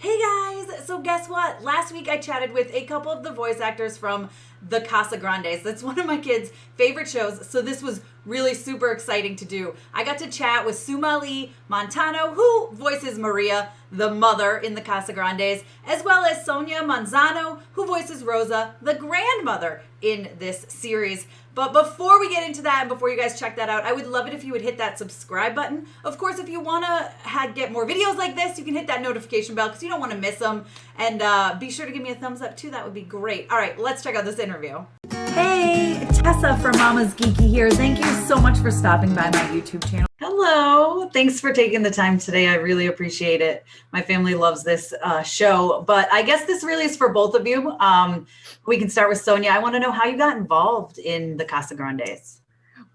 Hey guys! So guess what? Last week I chatted with a couple of the voice actors from the Casagrandes. That's one of my kids' favorite shows. So this was really super exciting to do. I got to chat with Sumalee Montano, who voices Maria, the mother in the Casagrandes, as well as Sonia Manzano, who voices Rosa, the grandmother in this series. But before we get into that and before you guys check that out, I would love it if you would hit that subscribe button. Of course, if you want to get more videos like this, you can hit that notification bell because you don't want to miss them. And be sure to give me a thumbs up too. That would be great. All right, let's check out this interview. Hey, Tessa from Mama's Geeky here. Thank you so much for stopping by my YouTube channel. Hello. Thanks for taking the time today. I really appreciate it. My family loves this show, but I guess this really is for both of you. We can start with Sonia. I want to know how you got involved in the Casagrandes.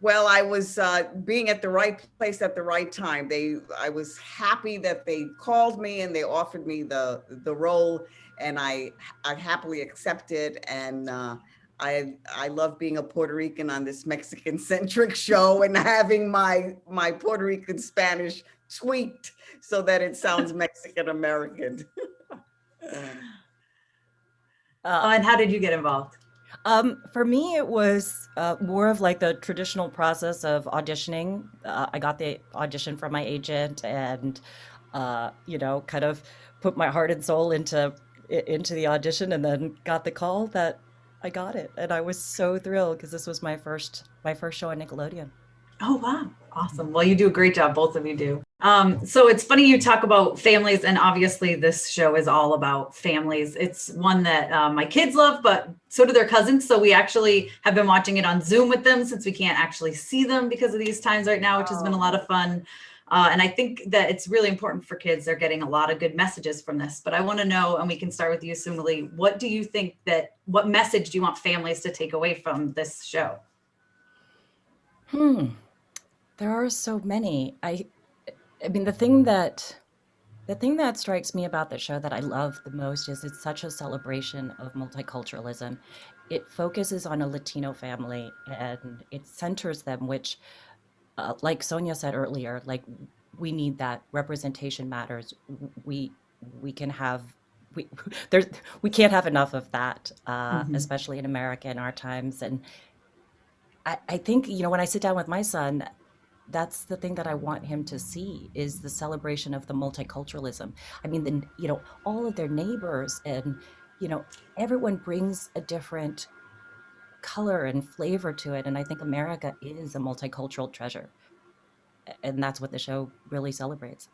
Well, I was being at the right place at the right time. I was happy that they called me and they offered me the role, and I happily accepted. And I love being a Puerto Rican on this Mexican centric show and having my Puerto Rican Spanish tweaked so that it sounds Mexican American. And how did you get involved? For me, it was more of like the traditional process of auditioning. I got the audition from my agent and, kind of put my heart and soul into the audition and then got the call that I got it. And I was so thrilled because this was my first show on Nickelodeon. Oh, wow. Awesome. Well, you do a great job. Both of you do. So it's funny you talk about families, and obviously this show is all about families. It's one that my kids love, but so do their cousins. So we actually have been watching it on Zoom with them since we can't actually see them because of these times right now, which has been a lot of fun. And I think that it's really important for kids. They're getting a lot of good messages from this. But I want to know, and we can start with you, Sumalee, what message do you want families to take away from this show? There are so many. I mean, the thing that strikes me about the show that I love the most is it's such a celebration of multiculturalism. It focuses on a Latino family and it centers them, which, like Sonia said earlier, like we need that representation matters. We we can have we there's we can't have enough of that, Mhm. especially in America in our times. And I think when I sit down with my son, that's the thing that I want him to see is the celebration of the multiculturalism. I mean, all of their neighbors and, you know, everyone brings a different color and flavor to it. And I think America is a multicultural treasure. And that's what the show really celebrates.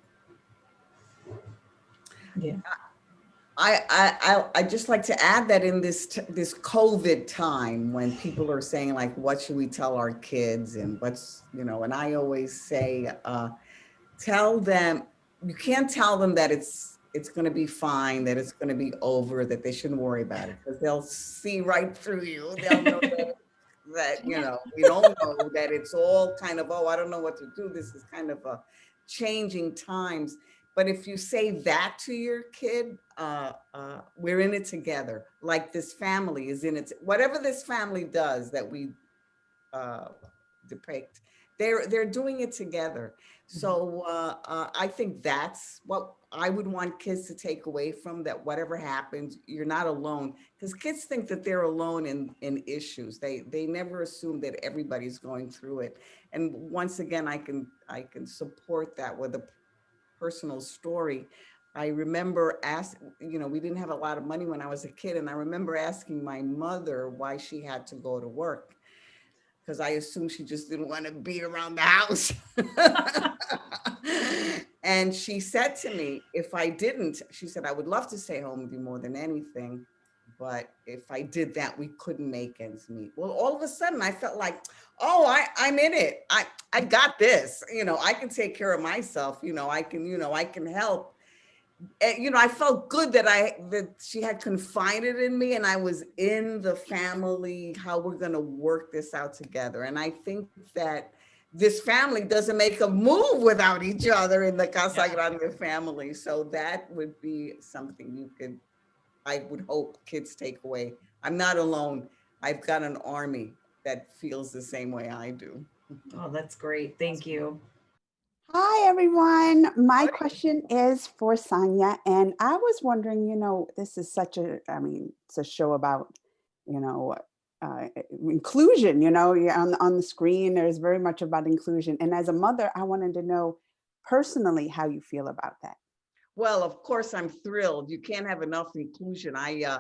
Yeah. I just like to add that in this COVID time when people are saying like, what should we tell our kids and and I always say, tell them, you can't tell them that it's going to be fine, that it's going to be over, that they shouldn't worry about it because they'll see right through you. They'll know that we don't know that it's all kind of, oh, I don't know what to do. This is kind of a changing times. But if you say that to your kid, we're in it together. Like this family is in it. Whatever this family does that we uh, depict, they're doing it together. So I think that's what I would want kids to take away from that. Whatever happens, you're not alone. Because kids think that they're alone in issues. They never assume that everybody's going through it. And once again, I can support that with a personal story. I remember we didn't have a lot of money when I was a kid, and I remember asking my mother why she had to go to work because I assumed she just didn't want to be around the house. And she said to me, if I didn't, she said, I would love to stay home with you more than anything. But if I did that, we couldn't make ends meet. Well, all of a sudden I felt like, oh, I'm in it. I got this. I can take care of myself. I can help. And, I felt good that she had confided in me and I was in the family, how we're going to work this out together. And I think that this family doesn't make a move without each other in the Casagrande family. So that would be something I would hope kids take away. I'm not alone. I've got an army that feels the same way I do. Oh, that's great. Thank you. Hi, everyone. My question is for Sonia. And I was wondering, this is it's a show about, you know, inclusion, on the screen, there's very much about inclusion. And as a mother, I wanted to know personally how you feel about that. Well, of course, I'm thrilled. You can't have enough inclusion. I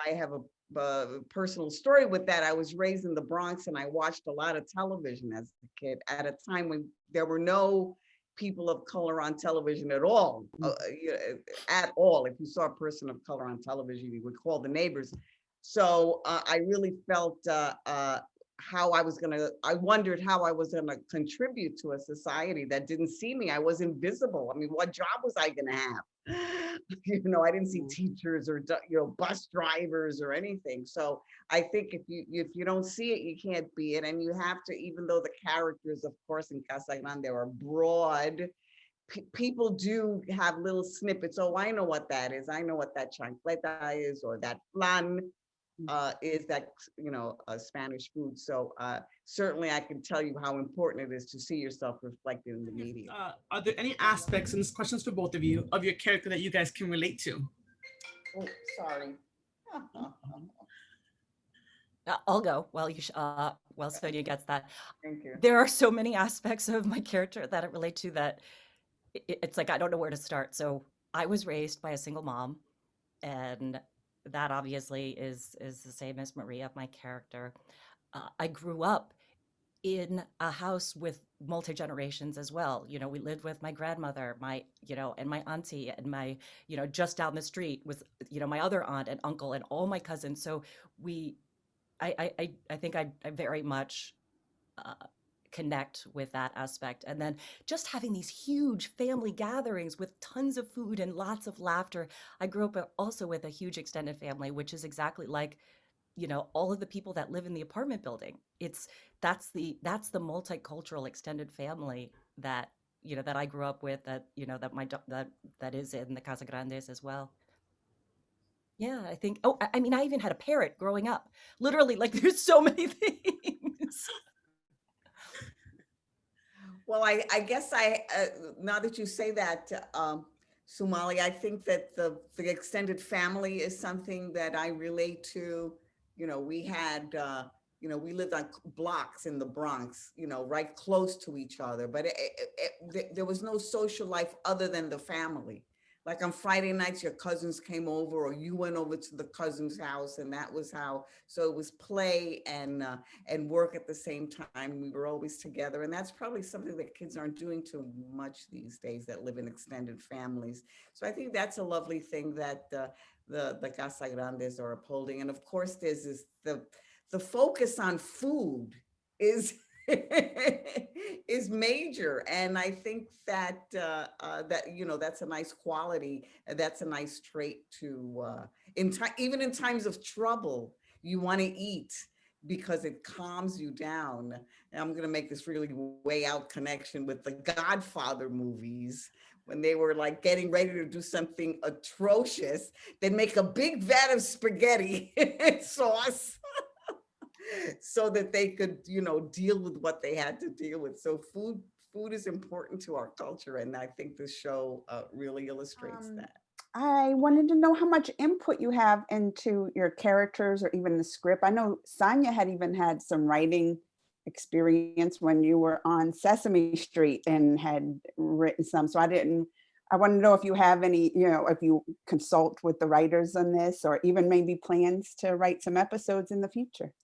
have a personal story with that. I was raised in the Bronx and I watched a lot of television as a kid at a time when there were no people of color on television at all. At all. If you saw a person of color on television, you would call the neighbors. So I really felt I wondered how I was gonna contribute to a society that didn't see me. I was invisible. I mean, what job was I gonna have? I didn't see teachers or bus drivers or anything. So I think if you don't see it, you can't be it. And you have to, even though the characters, of course, in Casagrandes are broad, people do have little snippets. Oh, I know what that is. I know what that chancleta is, or that flan is, that a Spanish food. So certainly I can tell you how important it is to see yourself reflected in the media. Are there any aspects, and this question's for both of you, of your character that you guys can relate to? Oh, sorry. I'll go while Sonia gets that. Thank you. There are so many aspects of my character that I relate to that it's like I don't know where to start. So I was raised by a single mom, and that obviously is the same as Maria, my character. I grew up in a house with multi-generations as well. We lived with my grandmother, and my auntie, and my, just down the street was, my other aunt and uncle and all my cousins. So I think I very much connect with that aspect. And then just having these huge family gatherings with tons of food and lots of laughter. I grew up also with a huge extended family, which is exactly like, all of the people that live in the apartment building. That's the multicultural extended family that, that I grew up with, that, that is in the Casagrandes as well. Yeah, I think, I mean, I even had a parrot growing up. Literally, like, there's so many things. Well, I guess now that you say that, Sumalee, I think that the extended family is something that I relate to. We had, we lived on blocks in the Bronx, right close to each other, but there was no social life other than the family. Like on Friday nights, your cousins came over, or you went over to the cousin's house, and that was how. So it was play and work at the same time. We were always together, and that's probably something that kids aren't doing too much these days that live in extended families. So I think that's a lovely thing that the Casagrandes are upholding. And of course, there's the focus on food is is major, and I think that that's a nice quality. That's a nice trait to even in times of trouble, you want to eat because it calms you down. And I'm going to make this really way out connection with the Godfather movies. When they were like getting ready to do something atrocious, they'd make a big vat of spaghetti sauce so that they could, deal with what they had to deal with. So food is important to our culture, and I think this show really illustrates that. I wanted to know how much input you have into your characters or even the script. I know Sonia had even had some writing experience when you were on Sesame Street and had written some. So I want to know if you have any, if you consult with the writers on this, or even maybe plans to write some episodes in the future.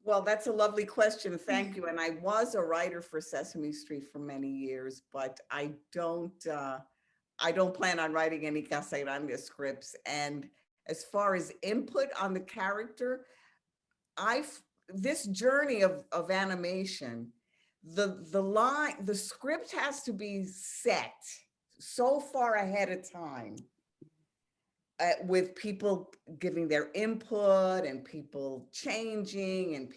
Well, that's a lovely question. Thank you. And I was a writer for Sesame Street for many years, but I don't plan on writing any Casagrandes scripts. And as far as input on the character, this journey of animation, the script has to be set so far ahead of time, with people giving their input and people changing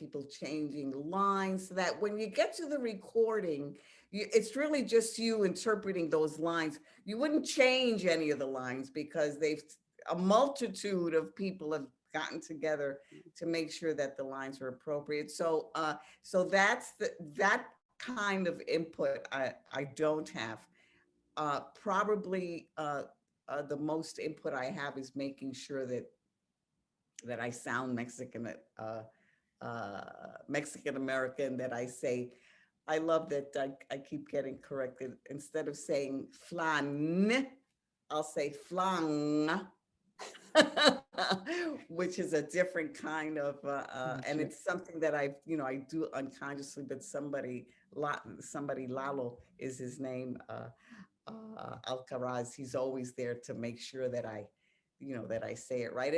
lines, so that when you get to the recording, it's really just you interpreting those lines. You wouldn't change any of the lines because a multitude of people have gotten together to make sure that the lines are appropriate. So that's that kind of input I don't have. Probably the most input I have is making sure that I sound Mexican American, that I say, I love that I keep getting corrected. Instead of saying flan, I'll say flan, which is a different kind of, and it's something that I do unconsciously, but somebody Lalo is his name, Alcaraz, he's always there to make sure that I say it right.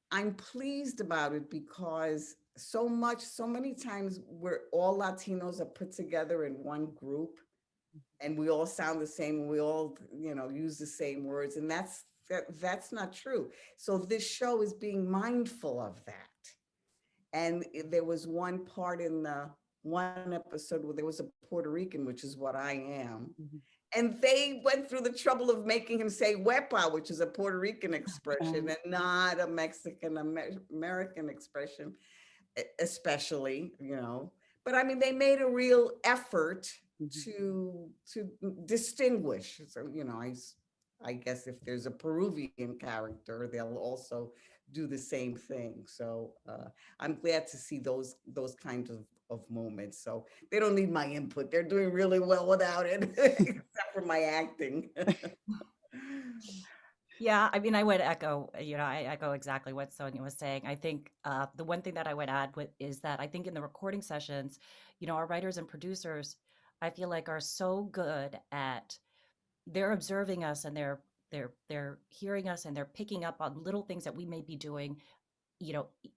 I'm pleased about it, because so many times we're all Latinos are put together in one group, and we all sound the same. We all, use the same words, and that's not true. So this show is being mindful of that. And there was one part in the one episode where there was a Puerto Rican, which is what I am. And they went through the trouble of making him say huepa, which is a Puerto Rican expression and not a Mexican American expression, especially, But I mean, they made a real effort to distinguish. So, I guess if there's a Peruvian character, they'll also do the same thing. So I'm glad to see those kinds of moments. So they don't need my input. They're doing really well without it, except for my acting. Yeah, I mean, I would echo, I echo exactly what Sonia was saying. I think the one thing that I would add is that I think in the recording sessions, our writers and producers, I feel like, are so good at, they're observing us, and they're hearing us, and they're picking up on little things that we may be doing,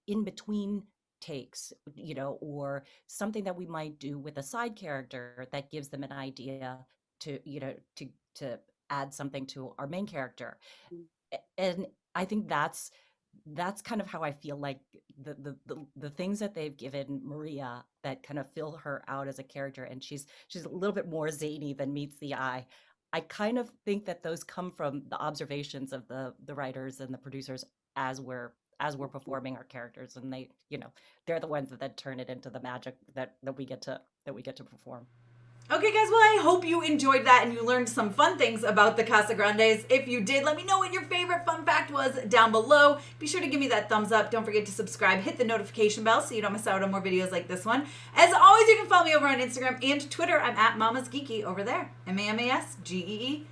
in between takes, or something that we might do with a side character that gives them an idea to, to add something to our main character. And I think that's kind of how I feel like the things that they've given Maria that kind of fill her out as a character, and she's a little bit more zany than meets the eye. I kind of think that those come from the observations of the writers and the producers as we're performing our characters, and they, they're the ones that then turn it into the magic that we get to perform. Okay, guys, well, I hope you enjoyed that and you learned some fun things about the Casagrandes. If you did, let me know what your favorite fun fact was down below. Be sure to give me that thumbs up. Don't forget to subscribe. Hit the notification bell so you don't miss out on more videos like this one. As always, you can follow me over on Instagram and Twitter. I'm at Mama's Geeky over there. MAMASGEEKY.